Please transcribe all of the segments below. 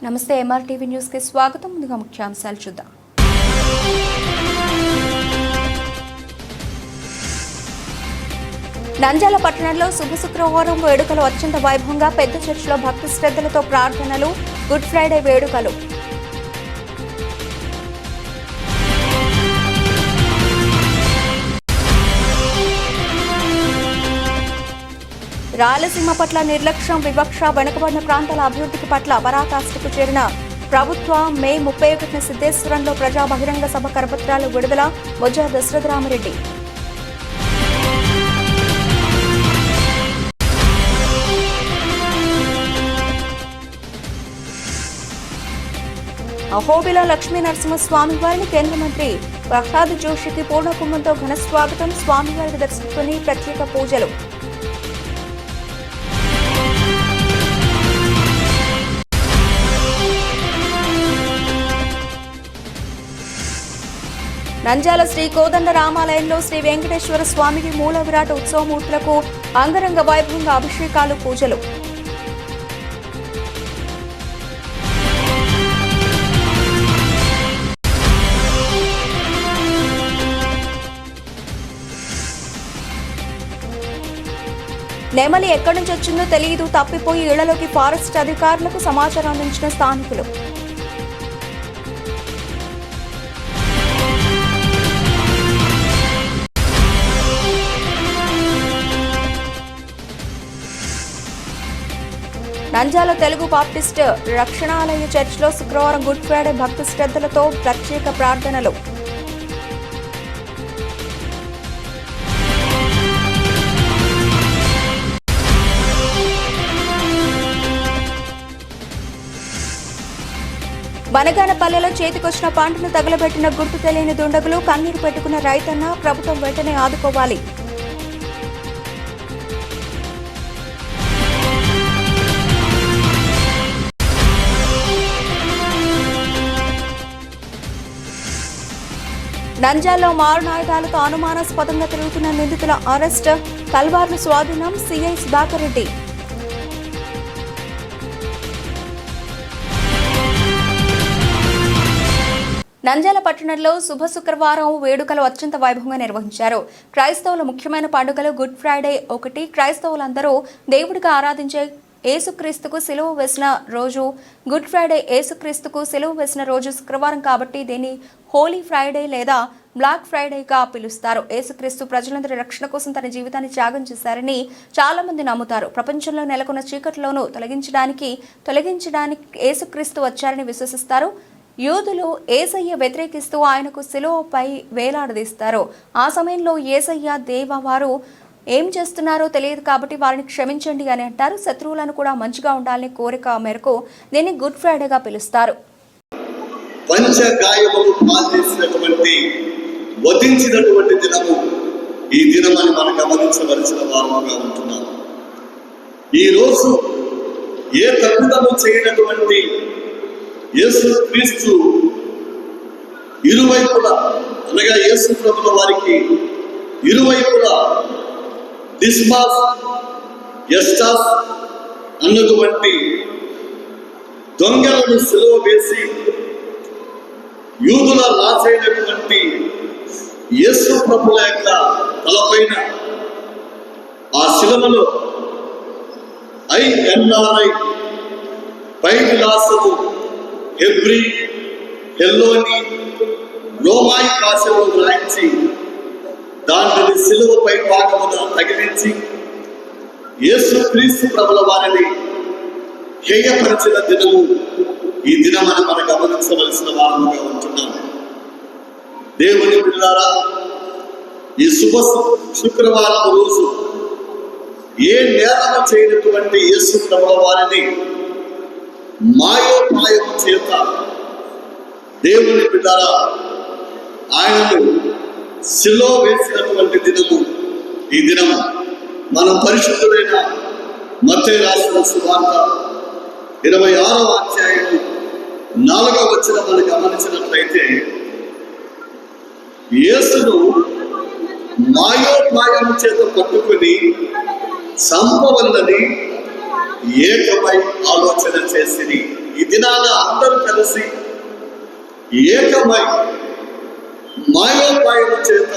నమస్తే ఎంఆర్టీవీ న్యూస్ కి స్వాగతం. ముందుగా ముఖ్యాంశాలు చూద్దాం. నంద్యాల పట్టణంలో శుభ శుక్రవారం వేడుకలు అత్యంత వైభవంగా పెద్ద చర్చిలో భక్తి శ్రద్ధలతో ప్రార్థనలు. గుడ్ ఫ్రైడే వేడుకలు. రాయలసీమ పట్ల నిర్లక్ష్యం, వివక్ష, వెనుకబడిన ప్రాంతాల అభివృద్ధికి పట్ల పరాకాష్ఠకు చేరిన ప్రభుత్వం. మే 31న సిద్ధేశ్వరంలో ప్రజా బహిరంగ సభ కరపత్రాలు విడుదల. బొజ్జ దశరథరామరెడ్డి. అహోబిలో లక్ష్మీ నరసింహస్వామి వారిని కేంద్ర మంత్రి ప్రహ్లాద్ జోషికి పూర్ణకుంభంతో ఘన స్వాగతం. స్వామివారికి దర్శించుకుని ప్రత్యేక పూజలు. నంద్యాల శ్రీ కోదండ రామాలయంలో శ్రీ వెంకటేశ్వర స్వామికి మూల విరాట్ ఉత్సవమూర్తులకు అంగరంగ వైభవంగా అభిషేకాలు, పూజలు. నెమలి ఎక్కడి నుంచి వచ్చిందో తెలియదు, తప్పిపోయి ఇళ్లలోకి ఫారెస్ట్ అధికారులకు సమాచారం అందించిన స్థానికులు. నంద్యాల తెలుగు బాప్టిస్ట్ రక్షణాలయ చర్చిలో శుక్రవారం గుడ్ ఫ్రైడే భక్తి శ్రద్ధలతో ప్రత్యేక ప్రార్థనలు. బనగానపల్లెలో చేతికొచ్చిన పంటను తగలబెట్టిన గుర్తు తెలియని దుండగులు. కన్నీరు పెట్టుకున్న రైతన్న, ప్రభుత్వం వెంటనే ఆదుకోవాలి. నంద్యాలలో మారణాయుధాలతో అనుమానాస్పదంగా తిరుగుతున్న నిందితుల అరెస్ట్. తల్వార్లు స్వాధీనం. సిఐ సుధాకర్ రెడ్డి. నంద్యాల పట్టణంలో శుభ శుక్రవారం వేడుకలు అత్యంత వైభవంగా నిర్వహించారు. క్రైస్తవుల ముఖ్యమైన పండుగలు గుడ్ ఫ్రైడే ఒకటి. క్రైస్తవులందరూ దేవుడిగా ఆరాధించే యేసుక్రీస్తుకు సిలువ వేసిన రోజు గుడ్ ఫ్రైడే. యేసుక్రీస్తుకు సిలువ వేసిన రోజు శుక్రవారం కాబట్టి దీన్ని హోలీ ఫ్రైడే లేదా బ్లాక్ ఫ్రైడేగా పిలుస్తారు. యేసుక్రీస్తు ప్రజలందరి రక్షణ కోసం తన జీవితాన్ని త్యాగం చేశారని చాలా మంది నమ్ముతారు. ప్రపంచంలో నెలకొన్న చీకట్లను తొలగించడానికి యేసుక్రీస్తు వచ్చారని విశ్వసిస్తారు. యూదులు యేసయ్య వ్యతిరేకిస్తూ ఆయనకు సిలువపై వేలాడదీస్తారు. ఆ సమయంలో యేసయ్య దేవవారు ఏం చేస్తున్నారో తెలియదు కాబట్టి వారిని క్షమించండి అని అంటారు. శత్రువులను కూడా మంచిగా ఉండాలని కోరిక మేరకు దీన్ని గుడ్ ఫ్రైడేగా పిలుస్తారు. వధించినటువంటి దినము ఈ దినమని మనం గమనించవలసిన వారముగా ఉంటున్నాం. ఈ రోజు ఏ తప్పుదము చేయనటువంటి యేసుక్రీస్తు ఇరువైపులా అనగా యేసు ప్రభుల వారికి ఇరువైపులా డిస్మాస్ ఎస్టాస్ అన్నటువంటి దొంగలను సిలువ వేసి యూదుల రాజైనటువంటి యేసు ప్రభుల యొక్క తలపైన ఆ శిలువలో INRI పై విలాసము హెబ్రీ, హెల్లోని, రోమాయి భాషలో రాయించి దానిని శిలువపై భాగమున తగిలించి యేసుక్రీస్తు ప్రభుల వారిని హేయపరిచిన దినము ఈ దినమని మనం గమనించవలసిన వారముగా ఉంటున్నాం. దేవుని బిడ్డలారా, ఈ శుభ శుక్రవారం రోజు ఏ నేరము చేయనటువంటి యేసు ప్రభుల వారిని మాయోపాయము చేత దేవుని బిడ్డలారా ఆయనను శిలువ వేసినటువంటి దినము ఈ దినము. మనం పరిశుద్ధుడైన మత్తయి రాసిన సువార్త 26వ అధ్యాయము 4వ వచనం మనం గమనించినట్లయితే యేసును మాయోపాయము చేత పట్టుకుని చంపవల్లని ఏకమై ఆలోచన చేసి ఈ దినాన అందరూ కలిసి ఏకమై మాయోపాయము చేత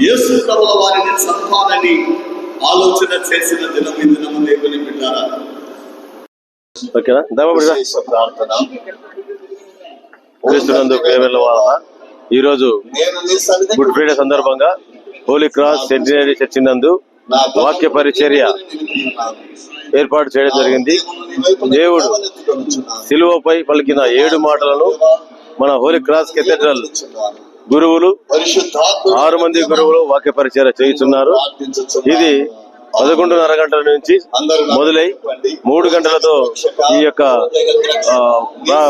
యేసు ప్రభుల వారిని చంపాలని ఆలోచన చేసిన దినం ఈ దినము దేవుని బిడ్డారా. ఓకేనా ప్రార్థన. క్రీస్తునందు ప్రియమైన వారమా, ఈరోజు గుడ్ ఫ్రైడే సందర్భంగా హోలీ క్రాస్ సెంటినరీ చర్చి నందు వాక్య పరిచర్య ఏర్పాటు చేయడం జరిగింది. దేవుడు సిలువపై పలికిన 7 మాటలను మన హోలీ క్రాస్ కేథడ్రల్ గురువులు 6 మంది గురువులు వాక్య పరిచర్య చేస్తున్నారు. ఇది 11:30 గంటల నుంచి మొదలై 3 గంటలతో ఈ యొక్క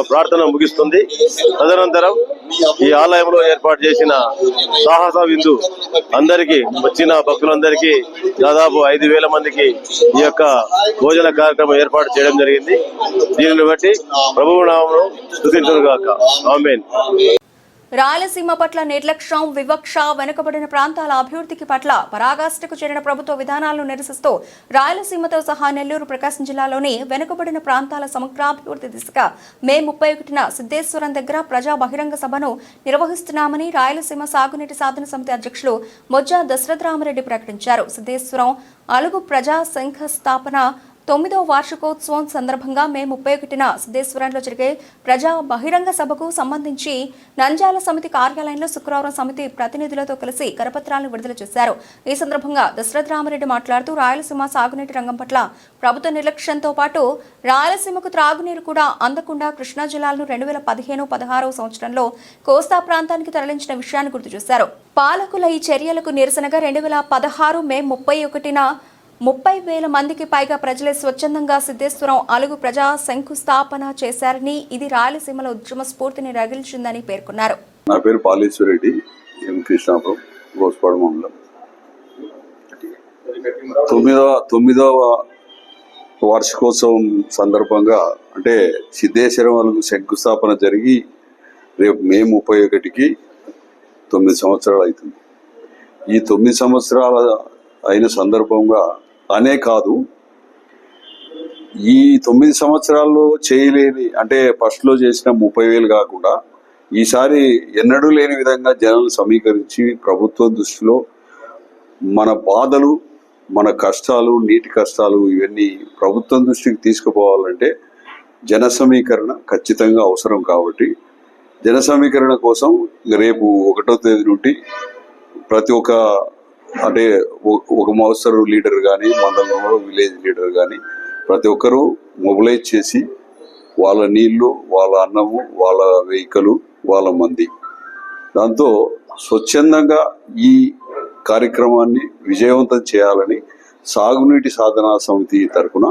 ప్రార్థన ముగిస్తుంది. తదనంతరం ఈ ఆలయంలో ఏర్పాటు చేసిన సాహస విందు అందరికీ, వచ్చిన భక్తులందరికీ దాదాపు 5,000 మందికి ఈ యొక్క భోజన కార్యక్రమం ఏర్పాటు చేయడం జరిగింది. దీనిని బట్టి ప్రభువు నామమును స్తుతించును గాక. ఆమేన్. రాయలసీమ పట్ల నిర్లక్ష్యం, వివక్ష, వెనుకబడిన ప్రాంతాల అభివృద్ధికి పట్ల పరాకాష్ఠకు చేరిన ప్రభుత్వ విధానాలను నిరసిస్తూ రాయలసీమతో సహా నెల్లూరు, ప్రకాశం జిల్లాలోని వెనుకబడిన ప్రాంతాల సమగ్రాభివృద్ధి దిశగా మే 31న సిద్ధేశ్వరం దగ్గర ప్రజా బహిరంగ సభను నిర్వహిస్తున్నామని రాయలసీమ సాగునీటి సాధన సమితి అధ్యక్షులు మొజ్జా దశరథరామరెడ్డి ప్రకటించారు. సిద్ధేశ్వరం అలుగు ప్రజా సంఘ స్థాపన 9వ వార్షికోత్సవం సందర్భంగా మే 31న సిద్ధేశ్వరంలో జరిగే ప్రజా బహిరంగ సభకు సంబంధించి నంద్యాల సమితి కార్యాలయంలో శుక్రవారం సమితి ప్రతినిధులతో కలిసి కరపత్రాలను విడుదల చేశారు. ఈ సందర్భంగా దశరథరామరెడ్డి మాట్లాడుతూ రాయలసీమ సాగునీటి రంగం పట్ల ప్రభుత్వ నిర్లక్ష్యంతో పాటు రాయలసీమకు త్రాగునీరు కూడా అందకుండా కృష్ణా జిల్లాలను 2015-16 సంవత్సరంలో కోస్తా ప్రాంతానికి తరలించిన విషయాన్ని గుర్తు చేశారు. పాలకుల ఈ చర్యలకు నిరసనగా 2016 మే 31న 30,000 మందికి పైగా ప్రజలే స్వచ్ఛందంగా సిద్ధేశ్వరం అలుగు ప్రజా శంకుస్థాపన చేశారని, ఇది రాయలసీమలో ఉద్యమ స్ఫూర్తిని రగిల్చిందని పేర్కొన్నారు. నా పేరు పాలేశ్వరెడ్డి, ఎం కృష్ణాపురం, గోస్పాడు మండలం. 9వ వార్షికోత్సవం సందర్భంగా అంటే సిద్ధేశ్వరం అలుగు శంకుస్థాపన జరిగి రేపు మే 31కి 9 సంవత్సరాలు అవుతుంది. ఈ 9 సంవత్సరాల అయిన సందర్భంగా అనే కాదు, ఈ 9 సంవత్సరాల్లో చేయలేని అంటే ఫస్ట్లో చేసిన 30,000 కాకుండా ఈసారి ఎన్నడూ లేని విధంగా జనాలు సమీకరించి ప్రభుత్వం దృష్టిలో మన బాధలు, మన కష్టాలు, నీటి కష్టాలు ఇవన్నీ ప్రభుత్వం దృష్టికి తీసుకుపోవాలంటే జన సమీకరణ ఖచ్చితంగా అవసరం. కాబట్టి జన సమీకరణ కోసం రేపు 1వ తేదీ నుండి ప్రతి ఒక్క అంటే ఒక మోస్తరు లీడర్ కానీ, మండలంలో విలేజ్ లీడర్ కానీ ప్రతి ఒక్కరూ మొబిలైజ్ చేసి వాళ్ళ నీళ్లు, వాళ్ళ అన్నము, వాళ్ళ వెహికల్, వాళ్ళ మంది, దాంతో స్వచ్ఛందంగా ఈ కార్యక్రమాన్ని విజయవంతం చేయాలని సాగునీటి సాధనా సమితి తరఫున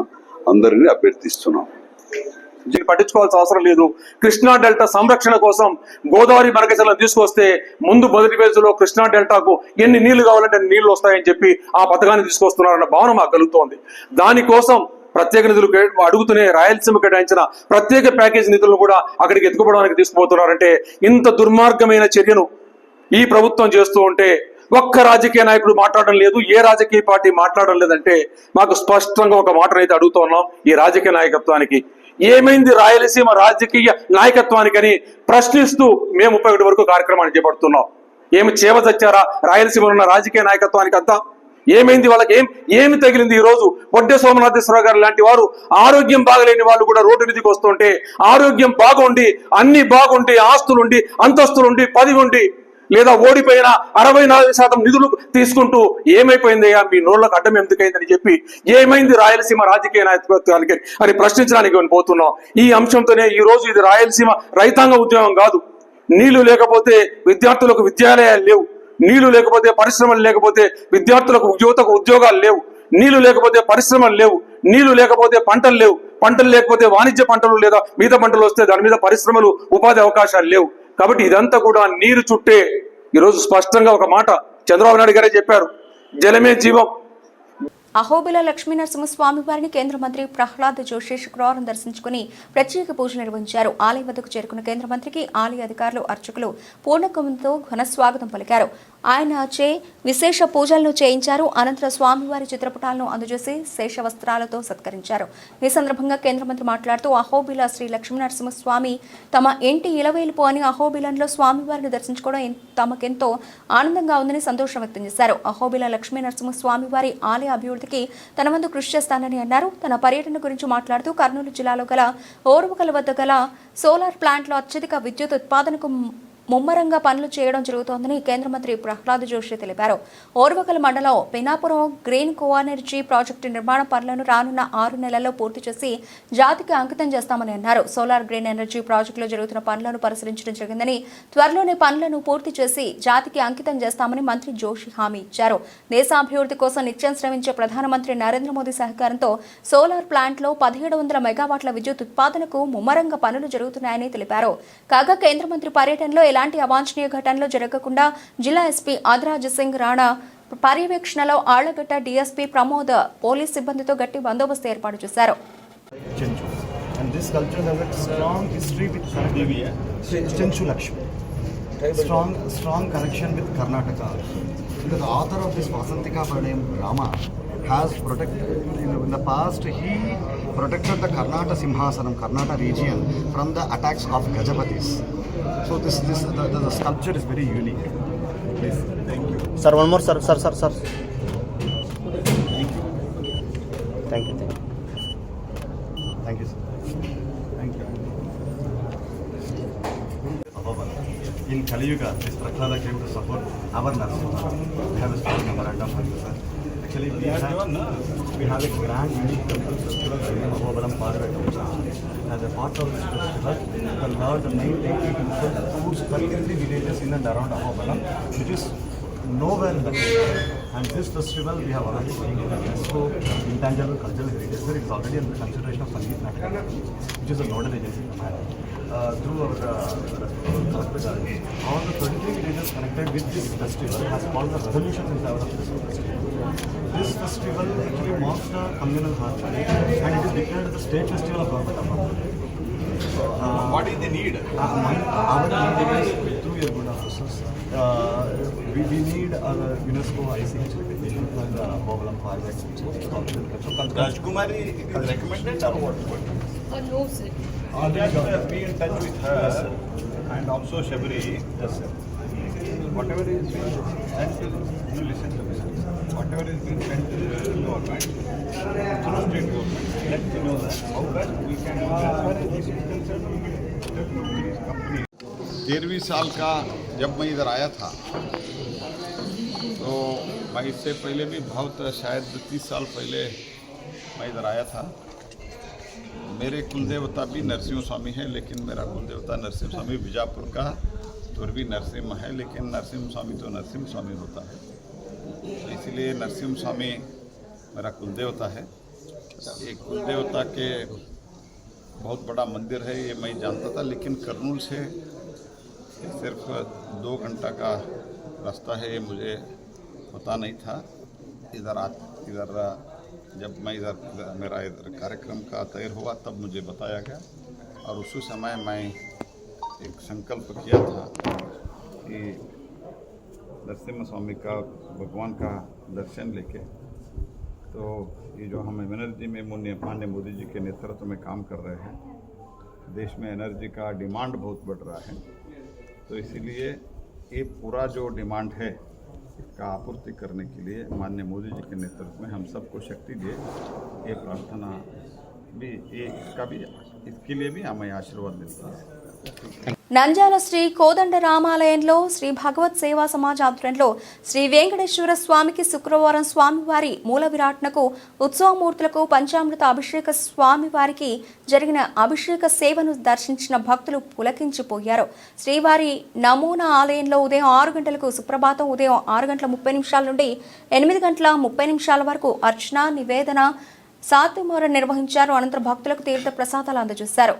అందరినీ అభ్యర్థిస్తున్నాం. దీన్ని పట్టించుకోవాల్సిన అవసరం లేదు. కృష్ణా డెల్టా సంరక్షణ కోసం గోదావరి మరకజలను తీసుకొస్తే ముందు మొదటి ఫేజ్లో కృష్ణా డెల్టాకు ఎన్ని నీళ్లు కావాలంటే నీళ్లు వస్తాయని చెప్పి ఆ పథకాన్ని తీసుకొస్తున్నారన్న భావన మాకు కలుగుతోంది. దానికోసం ప్రత్యేక నిధులు అడుగుతూనే రాయలసీమ కేటాయించిన ప్రత్యేక ప్యాకేజ్ నిధులను కూడా అక్కడికి ఎత్తుకుపోవడానికి తీసుకుపోతున్నారంటే ఇంత దుర్మార్గమైన చర్యను ఈ ప్రభుత్వం చేస్తూ ఉంటే ఒక్క రాజకీయ నాయకుడు మాట్లాడడం లేదు, ఏ రాజకీయ పార్టీ మాట్లాడడం లేదంటే మాకు స్పష్టంగా ఒక మాటనైతే అడుగుతూ ఉన్నాం. ఈ రాజకీయ నాయకత్వానికి ఏమైంది, రాయలసీమ రాజకీయ నాయకత్వానికని ప్రశ్నిస్తూ మేము 31 వరకు కార్యక్రమాన్ని చేపడుతున్నాం. ఏమి చేవ చచ్చారా రాయలసీమలో ఉన్న రాజకీయ నాయకత్వానికి అంతా? ఏమైంది, వాళ్ళకి ఏమి తగిలింది? ఈ రోజు వడ్డే సోమనాథేశ్వరరావు గారు లాంటి వారు ఆరోగ్యం బాగలేని వాళ్ళు కూడా రోడ్డు మీదకి వస్తుంటే, ఆరోగ్యం బాగుండి అన్ని బాగుండి ఆస్తులుండి అంతస్తులుండి 10 ఉండి లేదా ఓడిపోయిన 64% నిధులు తీసుకుంటూ ఏమైపోయిందయ్యా మీ నోళ్లకు అడ్డం ఎందుకైందని చెప్పి ఏమైంది రాయలసీమ రాజకీయ నాయకత్వానికి అని ప్రశ్నించడానికి మేము పోతున్నాం. ఈ అంశంతోనే ఈ రోజు ఇది రాయలసీమ రైతాంగ ఉద్యమం కాదు. నీళ్లు లేకపోతే విద్యార్థులకు విద్యాలయాలు లేవు, నీళ్లు లేకపోతే పరిశ్రమలు లేకపోతే విద్యార్థులకు యువతకు ఉద్యోగాలు లేవు, నీళ్లు లేకపోతే పరిశ్రమలు లేవు, నీళ్లు లేకపోతే పంటలు లేవు, పంటలు లేకపోతే వాణిజ్య పంటలు లేదా మిగతా పంటలు వస్తే దాని మీద పరిశ్రమలు, ఉపాధి అవకాశాలు లేవు. కాబట్టి ఇదంతా కూడా నీరు చుట్టే. ఈరోజు స్పష్టంగా ఒక మాట చంద్రబాబు నాయుడు గారే చెప్పారు, జలమే జీవం. అహోబిల లక్ష్మీనరసింహస్వామి వారిని కేంద్ర మంత్రి ప్రహ్లాద్ జోషి శుక్రవారం దర్శించుకుని ప్రత్యేక పూజలు నిర్వహించారు. ఆలయ వద్దకు చేరుకున్న కేంద్ర మంత్రికి ఆలయ అధికారులు, అర్చకులు పూర్ణకుంభంతో ఘన స్వాగతం పలికారు. ఆయనచే విశేష పూజలను చేయించారు. అనంతరం స్వామివారి చిత్రపటాలను అందజేసి శేష వస్త్రాలతో సత్కరించారు. ఈ సందర్భంగా కేంద్ర మంత్రి మాట్లాడుతూ అహోబిల శ్రీ లక్ష్మీనరసింహస్వామి తమ ఇంటి ఇలవేలుపు అని అహోబిలంలో స్వామివారిని దర్శించుకోవడం తమకెంతో ఆనందంగా ఉందని సంతోషం వ్యక్తం చేశారు. అహోబిల లక్ష్మీనరసింహస్వామి వారి ఆలయ అభివృద్ధికి తన వంతు కృషి చేస్తానని అన్నారు. తన పర్యటన గురించి మాట్లాడుతూ కర్నూలు జిల్లాలో గల ఓర్వకల వద్ద గల సోలార్ ప్లాంట్లో అత్యధిక విద్యుత్ ఉత్పాదనకు ముమ్మరంగా పనులు చేయడం జరుగుతోందని కేంద్ర మంత్రి ప్రహ్లాద్ జోషి తెలిపారు. ఓర్వకల్ మండలం పినాపురం గ్రీన్ కోఎనర్జీ ప్రాజెక్టు నిర్మాణ పనులను రానున్న 6 నెలల్లో పూర్తి చేసి జాతికి అంకితం చేస్తామని అన్నారు. సోలార్ గ్రీన్ ఎనర్జీ ప్రాజెక్టులో జరుగుతున్న పనులను పరిశీలించడం జరిగిందని, త్వరలోనే పనులను పూర్తి చేసి జాతికి అంకితం చేస్తామని మంత్రి జోషి హామీ ఇచ్చారు. దేశాభివృద్ధి కోసం నిత్యం శ్రమించే ప్రధానమంత్రి నరేంద్ర మోదీ సహకారంతో సోలార్ ప్లాంట్లో 1700 మెగావాట్ల విద్యుత్ ఉత్పాదనకు ముమ్మరంగా పనులు జరుగుతున్నాయని తెలిపారు. కాగా కేంద్ర మంత్రి పర్యటనలో ఎలాంటి అవాంఛనీయ ఘటనలు జరగకుండా జిల్లా ఎస్పీ ఆదిరాజ్ సింగ్ రాణా పర్యవేక్షణలో ఆళ్లగడ్డ డీఎస్పీ ప్రమోద్ పోలీస్ సిబ్బందితో గట్టి బందోబస్తు ఏర్పాటు చేశారు. And this culture has a strong history with Chenchu Lakshmi. Strong connection with Karnataka. Because the author of this Vasantika Pranayam Rama has protected, in the past he protected the Karnataka Simhasanam, Karnataka region from the attacks of Gajapatis. So the sculpture is very unique. Please, thank you. Sir, one more, sir. Thank you. Thank you, sir. Thank you. In Kali Yuga, this Prahlada came to support our Narasimha. We have a strong memorandum for you, sir. Actually, we have a grand unique temple festival in Ahobalam Parvati. As a part of this festival, the Lord made 80 people foods 33 villages in and around Ahobalam, which is nowhere in the country. And this festival we have already seen in the UNESCO Intangible Cultural Heritage. It is already under consideration of Sangeet Natak Academy, which is a nodal agency from India. Through our collector, all the 33 villages connected with this festival has called the resolution in favor of this festival. This festival actually marks the communal harmony and it is declared as the state festival of Government of India. What is the need? Our need is through your good officers. We need our UNESCO ICH recognition for the Ahobalam Parvati. Rajkumari is recommended or what? No, sir. Just be in touch with her and also Shabri. Yes, sir. Whatever is being sent to you listen to me. Whatever is being sent to the government, state government, let you know that how best we can do as far as this is concerned. Definitely, company 13वीं साल का जब मैं इधर आया था तो मैं इससे पहले भी बहुत शायद 30 साल पहले मैं इधर आया था. मेरे कुलदेवता भी नरसिंह स्वामी है, लेकिन मेरा कुलदेवता नरसिंह स्वामी बीजापुर का तुर्वी नरसिंह है, लेकिन नरसिंह स्वामी तो नरसिंह स्वामी होता है. तो इसलिए नरसिंह स्वामी मेरा कुलदेवता है. ये कुलदेवता के बहुत बड़ा मंदिर है ये मैं जानता था, लेकिन कर्नूल से सिर्फ 2 घंटा का रास्ता है ये मुझे पता नहीं था. इधर जब मैं इधर मेरा इधर कार्यक्रम का तैयार हुआ तब मुझे बताया गया और उसी समय मैं एक संकल्प किया था कि नरसिम्हा स्वामी का भगवान का दर्शन लेके, तो ये जो हम एनर्जी में माननीय मोदी जी के नेतृत्व में काम कर रहे हैं, देश में एनर्जी का डिमांड बहुत बढ़ रहा है, तो इसीलिए ये पूरा जो डिमांड है इसका आपूर्ति करने के लिए माननीय मोदी जी के नेतृत्व में हम सबको शक्ति दिए, ये प्रार्थना भी ये इसके लिए भी हमें आशीर्वाद मिलता है. నంద్యాల శ్రీ కోదండ రామాలయంలో శ్రీ భగవత్ సేవా సమాజ్ ఆధ్వర్యంలో శ్రీ వెంకటేశ్వర స్వామికి శుక్రవారం స్వామివారి మూల విరాట్నకు ఉత్సవమూర్తులకు పంచామృత అభిషేక స్వామివారికి జరిగిన అభిషేక సేవను దర్శించిన భక్తులు పులకించిపోయారు. శ్రీవారి నమూనా ఆలయంలో ఉదయం 6 గంటలకు సుప్రభాతం, ఉదయం 6 గంటల 30 నిమిషాల నుండి 8 గంటల 30 నిమిషాల వరకు అర్చన, నివేదన, సాత్యమోర నిర్వహించారు. అనంతరం భక్తులకు తీర్థ ప్రసాదాలు అందజేశారు.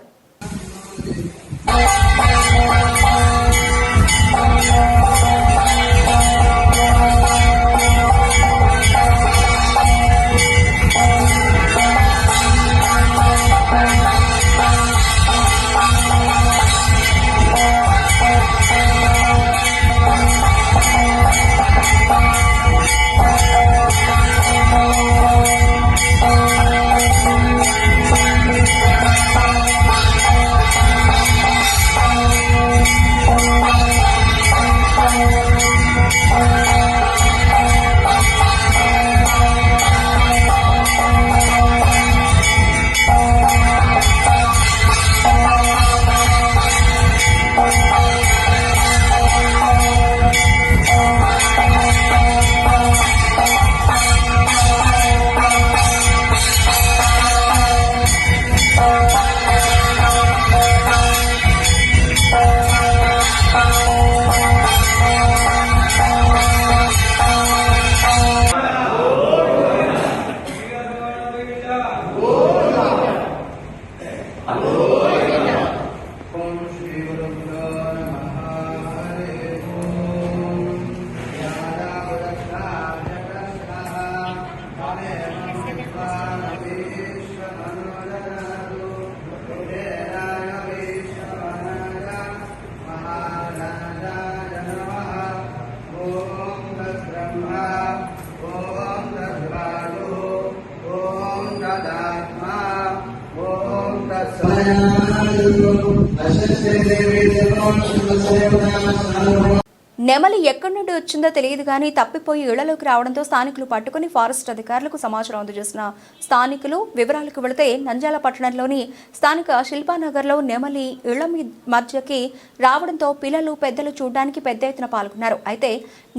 నెమలి ఎక్కడి నుండి వచ్చిందో తెలియదు కానీ తప్పిపోయి ఇళ్లలోకి రావడంతో స్థానికులు పట్టుకుని ఫారెస్ట్ అధికారులకు సమాచారం అందజేసిన స్థానికులు వివరాలకు వెళితే నంద్యాల పట్టణంలోని స్థానిక శిల్పానగర్లో నెమలి ఇళ్ల మధ్యకి రావడంతో పిల్లలు పెద్దలు చూడడానికి పెద్ద ఎత్తున పాల్గొన్నారు. అయితే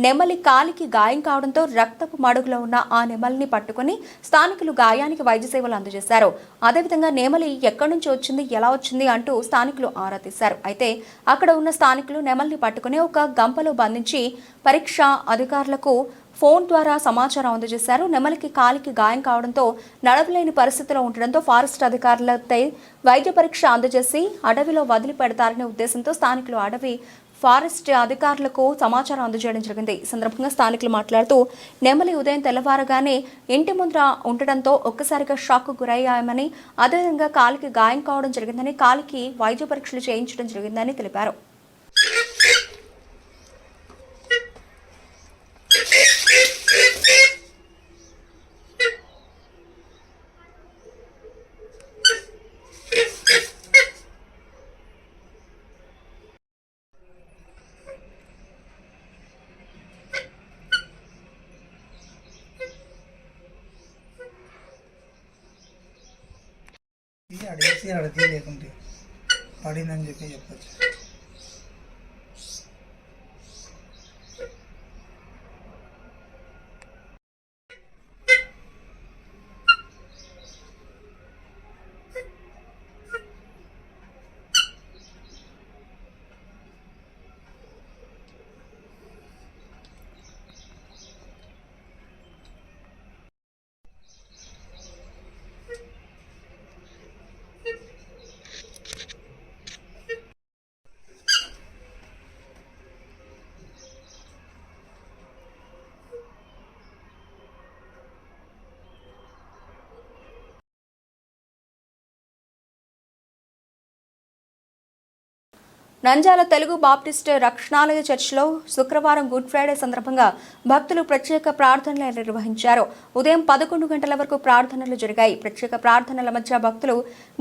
నెమలి కాలికి గాయం కావడంతో రక్తపు మడుగులో ఉన్న ఆ నెమలిని పట్టుకుని స్థానికులు గాయానికి వైద్య సేవలు అందజేశారు. అదేవిధంగా నెమలి ఎక్కడి నుంచి వచ్చింది, ఎలా వచ్చింది అంటూ స్థానికులు ఆరా తీశారు. అయితే అక్కడ ఉన్న స్థానికులు నెమలిని పట్టుకుని ఒక గంపలో బంధించి పరీక్ష అధికారులకు ఫోన్ ద్వారా సమాచారం అందజేశారు. నెమలికి కాలికి గాయం కావడంతో నడవలేని పరిస్థితిలో ఉండడంతో ఫారెస్ట్ అధికారులతో వైద్య పరీక్ష అందజేసి అడవిలో వదిలిపెడతారనే ఉద్దేశంతో స్థానికులు అడవి ఫారెస్ట్ అధికారులకు సమాచారం అందజేయడం జరిగింది. ఈ సందర్భంగా స్థానికులు మాట్లాడుతూ నెమలి ఉదయం తెల్లవారగానే ఇంటి ముందర ఉండటంతో ఒక్కసారిగా షాక్ గురయ్యామని, అదేవిధంగా కాలికి గాయం కావడం జరిగిందని, కాలికి వైద్య పరీక్షలు చేయించడం జరిగిందని తెలిపారు. అడిగేసి అడిగి లేకుంటే పడిందని చెప్పొచ్చు. నంద్యాల తెలుగు బాప్టిస్ట్ రక్షణాలయ చర్చిలో శుక్రవారం గుడ్ ఫ్రైడే సందర్భంగా భక్తులు ప్రత్యేక ప్రార్థనలు నిర్వహించారు. ఉదయం 11 గంటల వరకు ప్రార్థనలు జరిగాయి. ప్రత్యేక ప్రార్థనల మధ్య భక్తులు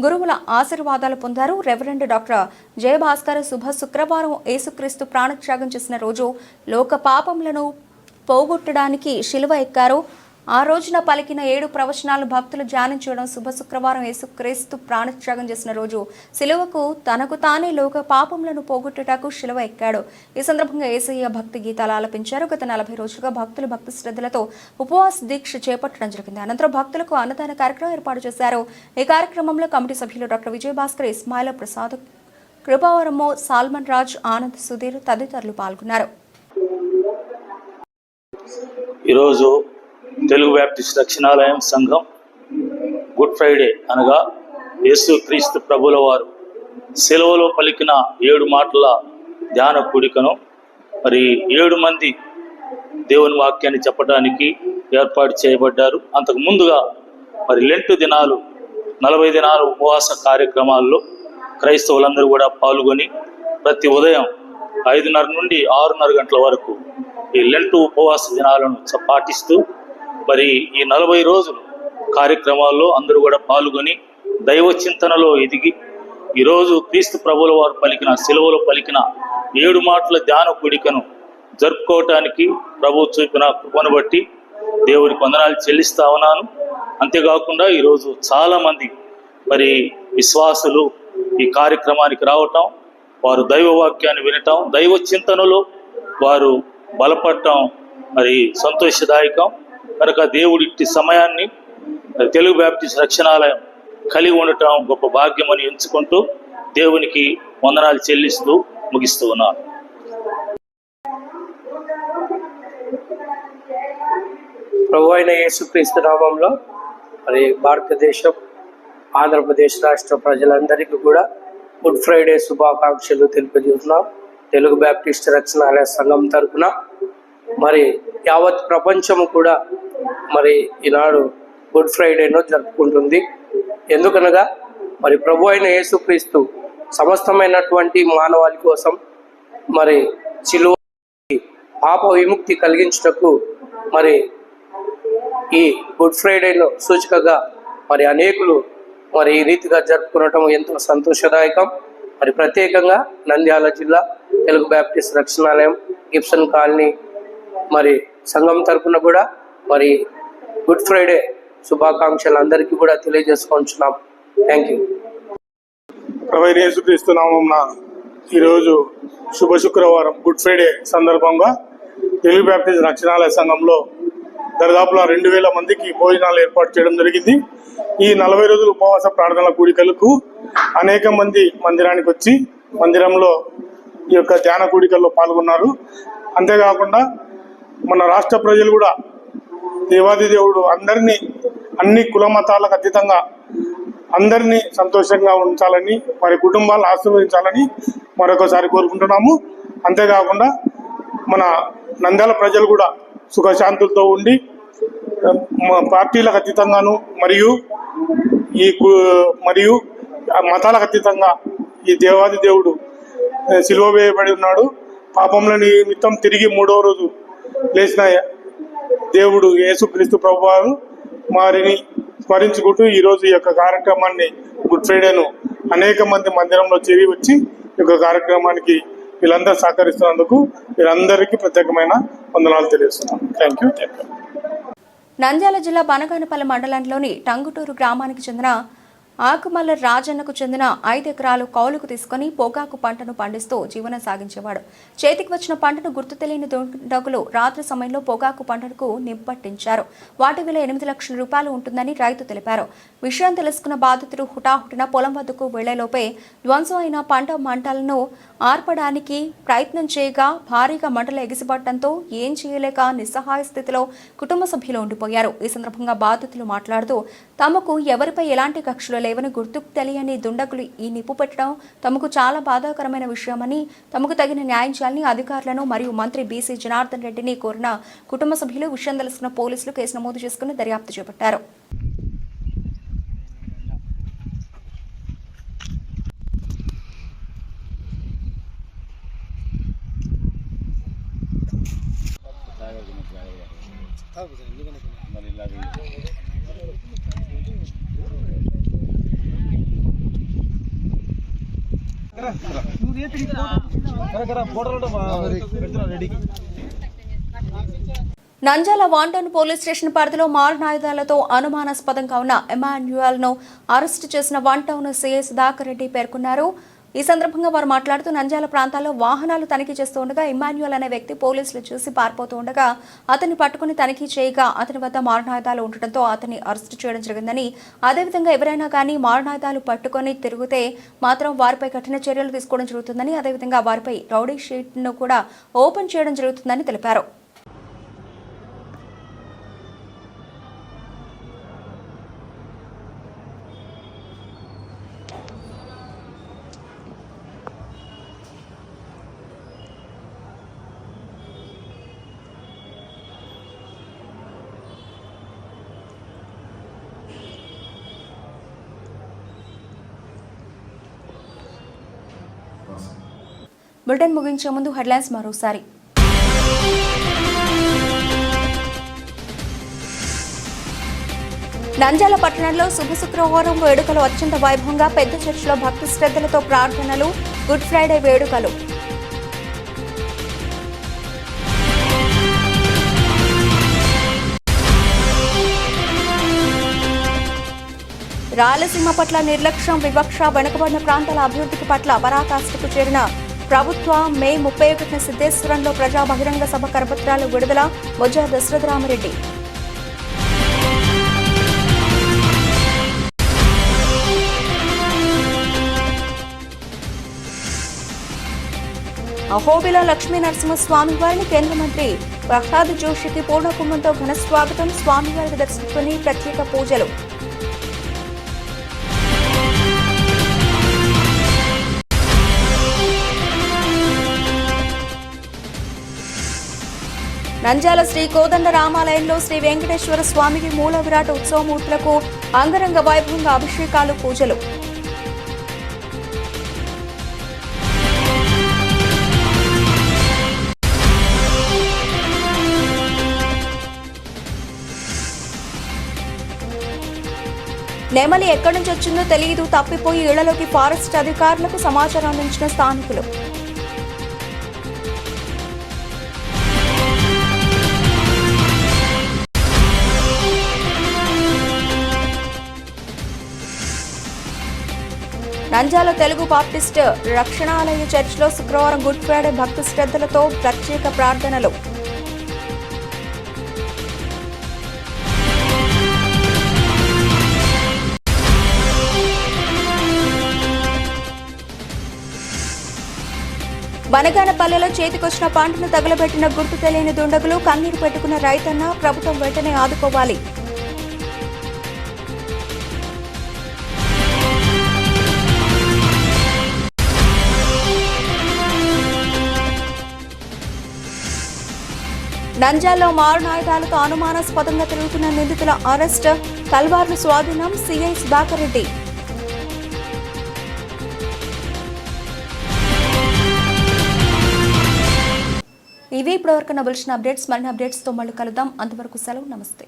గురువుల ఆశీర్వాదాలు పొందారు. రెవరెండ్ డాక్టర్ జయభాస్కర్ శుక్రవారం యేసుక్రీస్తు ప్రాణత్యాగం చేసిన రోజు లోక పాపములను పోగొట్టడానికి శిలువ ఎక్కారు. ఆ రోజున పలికిన 7 ప్రవచనాలు భక్తులు ధ్యానించడం శుక్రవారం యేసుక్రీస్తు ప్రాణత్యాగం చేసిన రోజు శిలువకు తనకు తానే లోక పాపములను పోగొట్టుటకు శిలువ ఎక్కాడు. ఈ సందర్భంగా యేసయ్య భక్తి గీతాలు ఆలపించారు. గత 40 రోజులుగా భక్తులు భక్తి శ్రద్ధలతో ఉపవాస దీక్ష చేపట్టడం జరిగింది. అనంతరం భక్తులకు అన్నదాన కార్యక్రమం ఏర్పాటు చేశారు. ఈ కార్యక్రమంలో కమిటీ సభ్యులు డాక్టర్ విజయభాస్కర్, ఇస్మాయిల్ ప్రసాద్, కృపావరమో, సాల్మన్ రాజ్, ఆనంద్, సుధీర్ తదితరులు పాల్గొన్నారు. ఈరోజు తెలుగు బ్యాప్టిస్ట్ రక్షణాలయం సంఘం గుడ్ ఫ్రైడే అనగా యేసుక్రీస్తు ప్రభుల వారు సెలవులో పలికిన 7 మాటల ధ్యాన కూడికను మరి 7 మంది దేవుని వాక్యాన్ని చెప్పడానికి ఏర్పాటు చేయబడ్డారు. అంతకు ముందుగా మరి లెంటు దినాలు 40 దినాల ఉపవాస కార్యక్రమాల్లో క్రైస్తవులందరూ కూడా పాల్గొని ప్రతి ఉదయం 5:30 నుండి 6:30 గంటల వరకు ఈ లెంటు ఉపవాస దినాలను పాటిస్తూ మరి ఈ 40 రోజులు కార్యక్రమాల్లో అందరూ కూడా పాల్గొని దైవ చింతనలో ఎదిగి ఈరోజు క్రీస్తు ప్రభుల వారు పలికిన సెలవులో పలికిన 7 మాటల ధ్యాన కూడికను జరుపుకోవటానికి ప్రభు చూపిన కృపను బట్టి దేవునికి వందనాలు చెల్లిస్తా ఉన్నాను. అంతేకాకుండా ఈరోజు చాలామంది మరి విశ్వాసులు ఈ కార్యక్రమానికి రావటం, వారు దైవ వాక్యాన్ని వినటం, దైవ చింతనలో వారు బలపడటం మరి సంతోషదాయకం. కనుక దేవుడి ఇట్టి సమయాన్ని తెలుగు బ్యాప్టిస్ట్ రక్షణాలయం కలిగి ఉండటం గొప్ప భాగ్యమని ఎంచుకుంటూ దేవునికి వందనాలు చెల్లిస్తూ ముగిస్తూ ఉన్నాను. ప్రభు అయిన యేసుక్రీస్తు నామంలో మరి భారతదేశం, ఆంధ్రప్రదేశ్ రాష్ట్ర ప్రజలందరికీ కూడా గుడ్ ఫ్రైడే శుభాకాంక్షలు తెలియజేస్తున్నాం. తెలుగు బ్యాప్టిస్ట్ రక్షణాలయ సంఘం తరఫున మరి యావత్ ప్రపంచము కూడా మరి ఈనాడు గుడ్ ఫ్రైడేను జరుపుకుంటుంది. ఎందుకనగా మరి ప్రభు అయిన యేసుక్రీస్తు సమస్తమైనటువంటి మానవాళి కోసం మరి సిలువ పాప విముక్తి కలిగించుటకు మరి ఈ గుడ్ ఫ్రైడేను సూచికగా మరి అనేకులు మరి ఈ రీతిగా జరుపుకోవటం ఎంతో సంతోషదాయకం. మరి ప్రత్యేకంగా నంద్యాల జిల్లా తెలుగు బ్యాప్టిస్ట్ రక్షణాలయం గిబ్సన్ కాలనీ మరి సంఘం తరపున కూడా మరి గుడ్ ఫ్రైడే శుభాకాంక్షలు అందరికీ కూడా తెలియజేసుకుంటున్నాం. Thank you. ప్రవైన యేసుక్రీస్తు నామమున ఈరోజు శుభ శుక్రవారం గుడ్ ఫ్రైడే సందర్భంగా తెలుగు బ్యాప్టిస్ట్ రక్షణాలయ సంఘంలో దాదాపుగా 2000 మందికి భోజనాలు ఏర్పాటు చేయడం జరిగింది. ఈ 40 రోజుల ఉపవాస ప్రార్థనల కూడికలకు అనేక మంది మందిరానికి వచ్చి మందిరంలో ఈ యొక్క ధ్యాన కూడికల్లో పాల్గొన్నారు. అంతేకాకుండా మన రాష్ట్ర ప్రజలు కూడా దేవాది దేవుడు అందరినీ అన్ని కుల మతాలకు అతీతంగా అందరినీ సంతోషంగా ఉంచాలని వారి కుటుంబాలను ఆశీర్వదించాలని మరొకసారి కోరుకుంటున్నాము. అంతేకాకుండా మన నంద్యాల ప్రజలు కూడా సుఖశాంతులతో ఉండి పార్టీలకు అతీతంగాను మరియు మతాలకు అతీతంగా ఈ దేవాది దేవుడు సిలువ వేయబడి ఉన్నాడు. పాపముల నిమిత్తం తిరిగి 3వ రోజు లేచిన దేవుడు యేసుక్రీస్తు ప్రభువారు వారిని స్మరించుకుంటూ ఈరోజు ఈ యొక్క కార్యక్రమాన్ని గుడ్ ఫ్రైడేను అనేక మంది మందిరంలో చేరి వచ్చి ఈ యొక్క కార్యక్రమానికి వీళ్ళందరూ సహకరిస్తున్నందుకు వీరందరికీ ప్రత్యేకమైన వందనాలు తెలియజేస్తున్నాను. Thank you. నంద్యాల జిల్లా బనగానపల్లి మండలంలోని టంగుటూరు గ్రామానికి చెందిన ఆకుమల్ల రాజన్నకు చెందిన 5 ఎకరాలు కౌలుకు తీసుకుని పొగాకు పంటను పండిస్తూ జీవనం సాగించేవాడు. చేతికి వచ్చిన పంటను గుర్తు తెలియని దుండగులు రాత్రి సమయంలో పొగాకు పంటకు నిప్పట్టించారు. వాటి విలువ 8 లక్షల రూపాయలు ఉంటుందని రైతు తెలిపారు. విషయం తెలుసుకున్న బాధితుడు హుటాహుటిన పొలం వద్దకు వెళ్లేలోపే ధ్వంసం అయిన పంట మంటలను ఆర్పడానికి ప్రయత్నం చేయగా భారీగా మంటలు ఎగిసిపడటంతో ఏం చేయలేక నిస్సహాయ స్థితిలో కుటుంబ సభ్యులు ఉండిపోయారు. ఈ సందర్భంగా బాధితులు మాట్లాడుతూ తమకు ఎవరిపై ఎలాంటి కక్షలు లేవని, గుర్తుకు తెలియని దుండగులు ఈ నిప్పు పెట్టడం తమకు చాలా బాధాకరమైన విషయమని, తమకు తగిన న్యాయం చేయాలని అధికారులను మరియు మంత్రి బీసీ జనార్దన్ రెడ్డిని కోరిన కుటుంబ సభ్యులు విషయం తెలుసుకున్న పోలీసులు కేసు నమోదు చేసుకుని దర్యాప్తు చేపట్టారు. నంద్యాల వాంటౌన్ పోలీస్ స్టేషన్ పరిధిలో మారణాయుధాలతో అనుమానాస్పదంగా ఉన్న ఎమాన్యుయల్ ను అరెస్టు చేసిన వాంటౌన్ సీఐ సుధాకర్ రెడ్డి పేర్కొన్నారు. ఈ సందర్భంగా వారు మాట్లాడుతూ నంద్యాల ప్రాంతాల్లో వాహనాలు తనిఖీ చేస్తూ ఉండగా ఇమాన్యుయల్ అనే వ్యక్తి పోలీసులు చూసి పారిపోతూ ఉండగా అతన్ని పట్టుకుని తనిఖీ చేయగా అతని వద్ద మారణాయుధాలు ఉండటంతో అతన్ని అరెస్టు చేయడం జరిగిందని, అదేవిధంగా ఎవరైనా కానీ మారణాయుధాలు పట్టుకొని తిరిగితే మాత్రం వారిపై కఠిన చర్యలు తీసుకోవడం జరుగుతుందని, అదేవిధంగా వారిపై రౌడీ షీట్ను కూడా ఓపెన్ చేయడం జరుగుతుందని తెలిపారు. బులెటిన్ ముగించే ముందు హెడ్లైన్స్ మరోసారి. నంద్యాల పట్టణంలో శుభ శుక్రవారం వేడుకలు అత్యంత వైభవంగా పెద్ద చర్చిలో భక్తి శ్రద్ధలతో ప్రార్థనలు. గుడ్ ఫ్రైడే వేడుకలు. రాయలసీమ పట్ల నిర్లక్ష్యం, వివక్ష, వెనుకబడిన ప్రాంతాల అభివృద్ధికి పట్ల పరాకాష్ఠకు చేరిన ప్రభుత్వం. మే 31న సిద్ధేశ్వరంలో ప్రజా బహిరంగ సభ కరపత్రాలు విడుదల. బొజ్జ దశరథరామరెడ్డి. అహోబిల లక్ష్మీ నరసింహస్వామి వారిని కేంద్ర మంత్రి ప్రహ్లాద్ జోషికి పూర్ణకుంభంతో ఘన స్వాగతం. స్వామివారికి దర్శించుకుని ప్రత్యేక పూజలు. నంద్యాల శ్రీ కోదండ రామాలయంలో శ్రీ వెంకటేశ్వర స్వామికి మూల విరాట్ ఉత్సవమూర్తులకు అంగరంగ వైభవంగా అభిషేకాలు, పూజలు. నెమలి ఎక్కడి నుంచి వచ్చిందో తెలియదు, తప్పిపోయి ఇళ్లలోకి ఫారెస్ట్ అధికారులకు సమాచారం అందించిన స్థానికులు. నంద్యాల తెలుగు బాప్టిస్ట్ రక్షణాలయ చర్చిలో శుక్రవారం గుడ్ ఫ్రైడే భక్తి శ్రద్ధలతో ప్రత్యేక ప్రార్థనలు. బనగానపల్లెలో చేతికొచ్చిన పంటను తగలబెట్టిన గుర్తు తెలియని దుండగులు, కన్నీరు పెట్టుకున్న రైతన్న, ప్రభుత్వం వెంటనే ఆదుకోవాలి. నంద్యాలలో మారణాయుధాలతో అనుమానాస్పదంగా తిరుగుతున్న నిందితుల అరెస్ట్, తల్వార్లు స్వాధీనం, సిఐ సుధాకర్ రెడ్డి. ఇవి ఇప్పటివరకు నబుల్సిన అప్డేట్స్. మరిన్ని అప్డేట్స్తో మళ్ళీ కలుద్దాం. అంతవరకు సెలవు. నమస్తే.